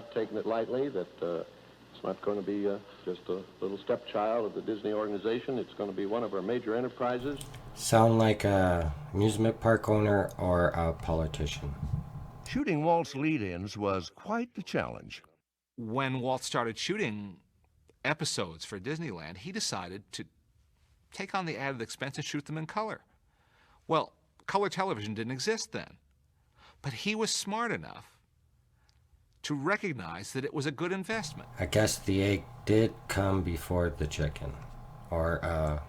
not taking it lightly, that it's not going to be just a little stepchild of the Disney organization. It's going to be one of our major enterprises. Sound like a amusement park owner or a politician. Shooting Walt's lead-ins was quite the challenge. When Walt started shooting episodes for Disneyland, he decided to take on the added expense and shoot them in color. Well, color television didn't exist then, but he was smart enough to recognize that it was a good investment. I guess the egg did come before the chicken, or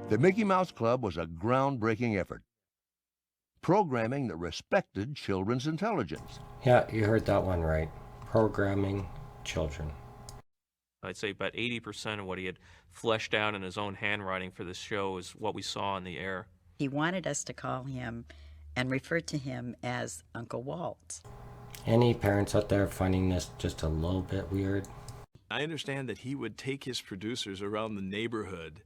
The Mickey Mouse Club was a groundbreaking effort, programming that respected children's intelligence. Yeah, you heard that one right. Programming children. I'd say about 80% of what he had fleshed out in his own handwriting for this show is what we saw on the air. He wanted us to call him and refer to him as Uncle Walt. Any parents out there finding this just a little bit weird? I understand that he would take his producers around the neighborhood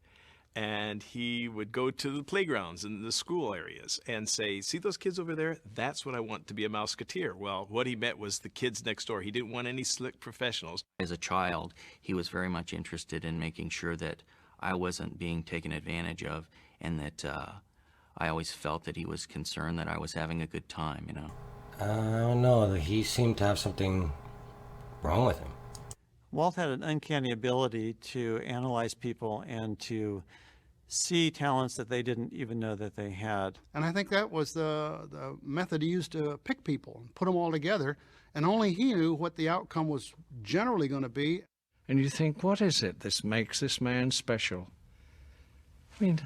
and he would go to the playgrounds and the school areas and say, see those kids over there? That's what I want to be a Mouseketeer. Well, what he meant was the kids next door. He didn't want any slick professionals. As a child, he was very much interested in making sure that I wasn't being taken advantage of, and that I always felt that he was concerned that I was having a good time, you know. I don't know. He seemed to have something wrong with him. Walt had an uncanny ability to analyze people and to see talents that they didn't even know that they had. And I think that was the method he used to pick people and put them all together, and only he knew what the outcome was generally going to be. And you think, what is it that makes this man special? I mean,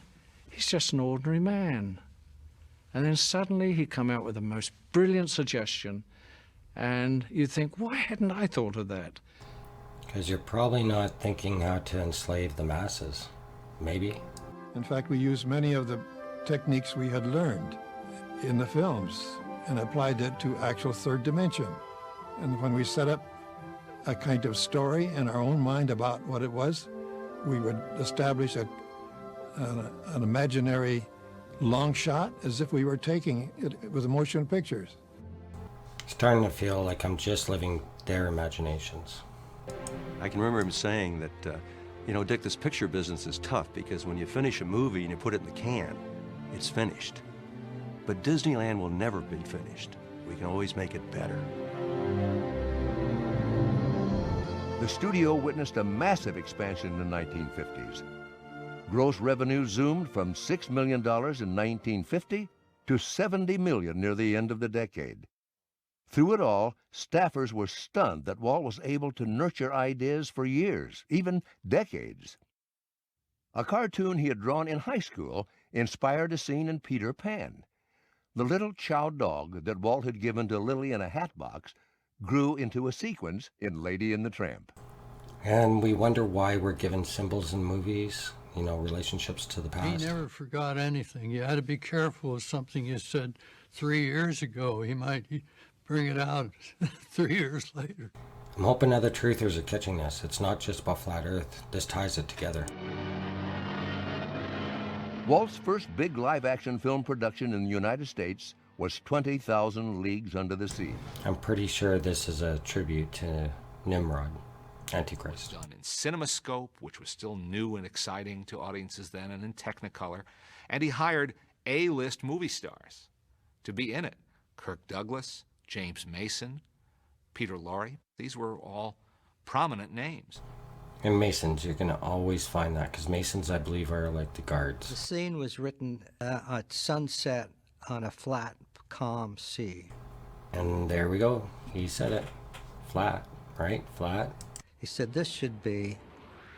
he's just an ordinary man. And then suddenly he'd come out with the most brilliant suggestion, and you'd think, why hadn't I thought of that? Because you're probably not thinking how to enslave the masses. Maybe. In fact, we used many of the techniques we had learned in the films and applied it to actual third dimension. And when we set up a kind of story in our own mind about what it was, we would establish an imaginary long shot as if we were taking it with motion pictures. Starting to feel like I'm just living their imaginations. I can remember him saying that, you know, Dick, this picture business is tough because when you finish a movie and you put it in the can, it's finished. But Disneyland will never be finished. We can always make it better. The studio witnessed a massive expansion in the 1950s. Gross revenue zoomed from $6 million in 1950 to $70 million near the end of the decade. Through it all, staffers were stunned that Walt was able to nurture ideas for years, even decades. A cartoon he had drawn in high school inspired a scene in Peter Pan. The little chow dog that Walt had given to Lily in a hat box grew into a sequence in Lady and the Tramp. And we wonder why we're given symbols in movies, you know, relationships to the past. He never forgot anything. You had to be careful of something you said 3 years ago. He might bring it out 3 years later. I'm hoping other truthers are catching this. It's not just about flat Earth. This ties it together. Walt's first big live-action film production in the United States was 20,000 Leagues Under the Sea. I'm pretty sure this is a tribute to Nimrod, Antichrist. Done in CinemaScope, which was still new and exciting to audiences then, and in Technicolor. And he hired A-list movie stars to be in it. Kirk Douglas, James Mason, Peter Lorre. These were all prominent names. And Masons, you're going to always find that, because Masons, I believe, are like the guards. The scene was written at sunset on a flat, calm sea. And there we go. He said it. Flat, right? Flat. He said this should be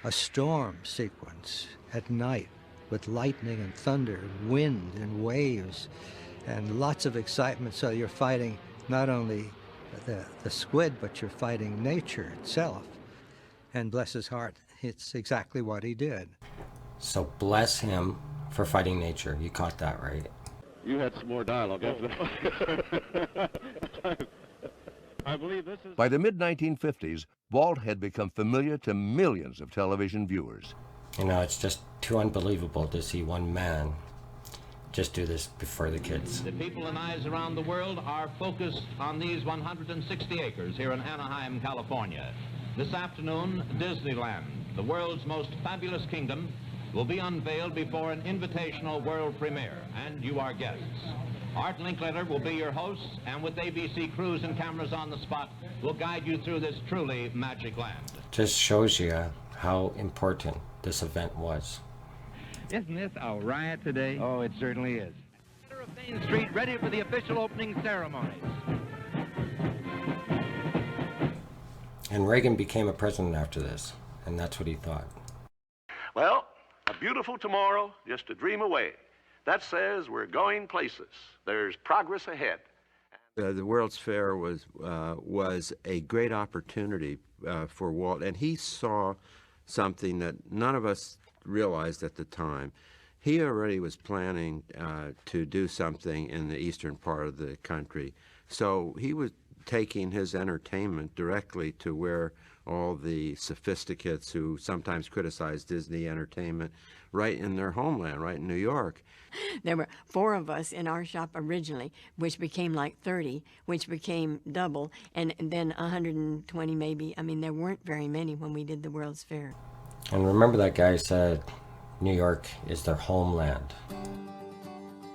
a storm sequence at night with lightning and thunder and wind and waves and lots of excitement, so you're fighting not only the squid, but you're fighting nature itself. And bless his heart, it's exactly what he did. So bless him for fighting nature. You caught that, right? You had some more dialogue after that. I believe this is... By the mid-1950s, Walt had become familiar to millions of television viewers. You know, it's just too unbelievable to see one man just do this before the kids. The people and eyes around the world are focused on these 160 acres here in Anaheim, California. This afternoon, Disneyland, the world's most fabulous kingdom, will be unveiled before an invitational world premiere, and you are guests. Art Linkletter will be your host, and with ABC crews and cameras on the spot, will guide you through this truly magic land. Just shows you how important this event was. Isn't this a riot today? Oh, it certainly is. Center of Main Street, ready for the official opening ceremonies. And Reagan became a president after this, and that's what he thought. Well, a beautiful tomorrow, just a dream away. That says we're going places. There's progress ahead. The World's Fair was a great opportunity for Walt, and he saw something that none of us realized at the time. He already was planning to do something in the eastern part of the country, so he was taking his entertainment directly to where all the sophisticates who sometimes criticize Disney entertainment, right in their homeland, right in New York. There were 4 of us in our shop originally, which became like 30, which became double, and then 120 maybe. I mean, there weren't very many when we did the World's Fair. And remember that guy said New York is their homeland.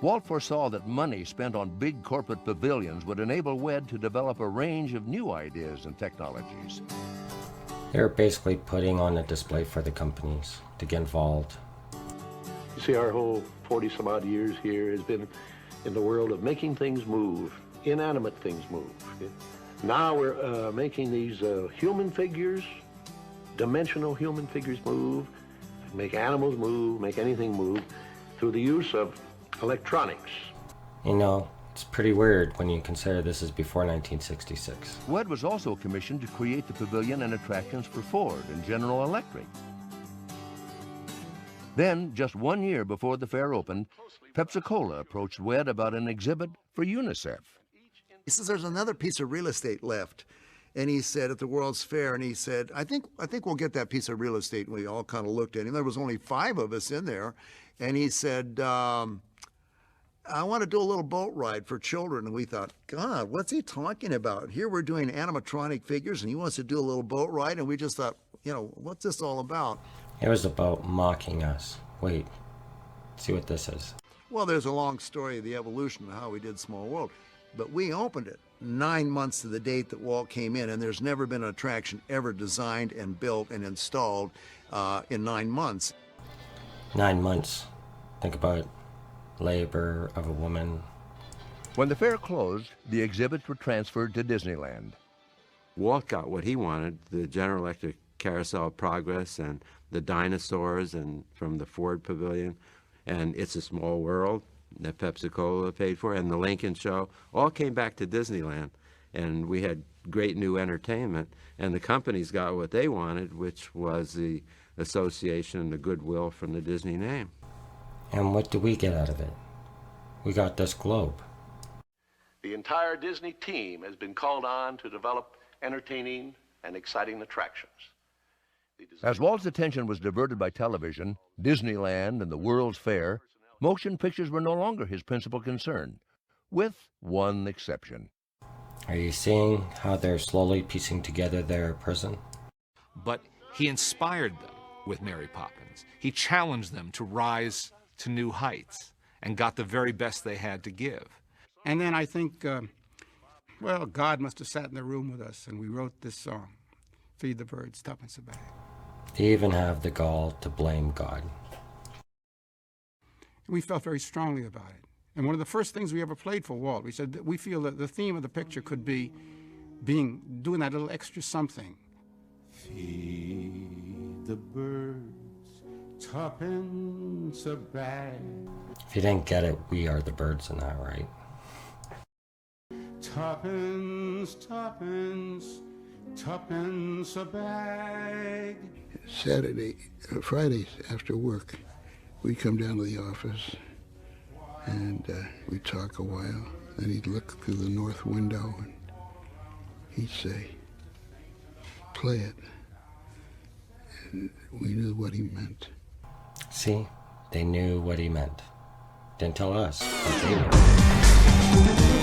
Walt foresaw that money spent on big corporate pavilions would enable WED to develop a range of new ideas and technologies. They were basically putting on a display for the companies to get involved. You see, our whole 40-some-odd years here has been in the world of making things move, inanimate things move. Now we're making these human figures, dimensional human figures move, make animals move, make anything move, through the use of electronics. You know, it's pretty weird when you consider this is before 1966. WED was also commissioned to create the pavilion and attractions for Ford and General Electric. Then, just 1 year before the fair opened, Pepsi-Cola approached WED about an exhibit for UNICEF. He says, there's another piece of real estate left. And he said at the World's Fair, and he said, I think we'll get that piece of real estate. And we all kind of looked at him. There was only 5 of us in there. And he said, I want to do a little boat ride for children. And we thought, God, what's he talking about? Here we're doing animatronic figures, and he wants to do a little boat ride. And we just thought, you know, what's this all about? It was about mocking us. Wait, see what this is. Well, there's a long story of the evolution of how we did Small World. But we opened it 9 months to the date that Walt came in, and there's never been an attraction ever designed and built and installed in 9 months. 9 months. Think about labor of a woman. When the fair closed, the exhibits were transferred to Disneyland. Walt got what he wanted, the General Electric Carousel of Progress and the dinosaurs and from the Ford Pavilion and It's a Small World that Pepsi-Cola paid for, and the Lincoln Show, all came back to Disneyland, and we had great new entertainment, and the companies got what they wanted, which was the association and the goodwill from the Disney name. And what do we get out of it? We got this globe. The entire Disney team has been called on to develop entertaining and exciting attractions. As Walt's attention was diverted by television, Disneyland, and the World's Fair, motion pictures were no longer his principal concern, with one exception. Are you seeing how they're slowly piecing together their prison? But he inspired them with Mary Poppins. He challenged them to rise to new heights and got the very best they had to give. And then I think, well, God must have sat in the room with us, and we wrote this song, Feed the Birds, Tuppence a Bag. They even have the gall to blame God. We felt very strongly about it. And one of the first things we ever played for Walt, we said that we feel that the theme of the picture could be doing that little extra something. Feed the birds, tuppence a bag. If you didn't get it, we are the birds in that, right? Tuppence, tuppence, tuppence a bag. Fridays after work, we'd come down to the office and we'd talk a while. Then he'd look through the north window and he'd say, play it. And we knew what he meant. See, they knew what he meant. didn't tell us, but they knew.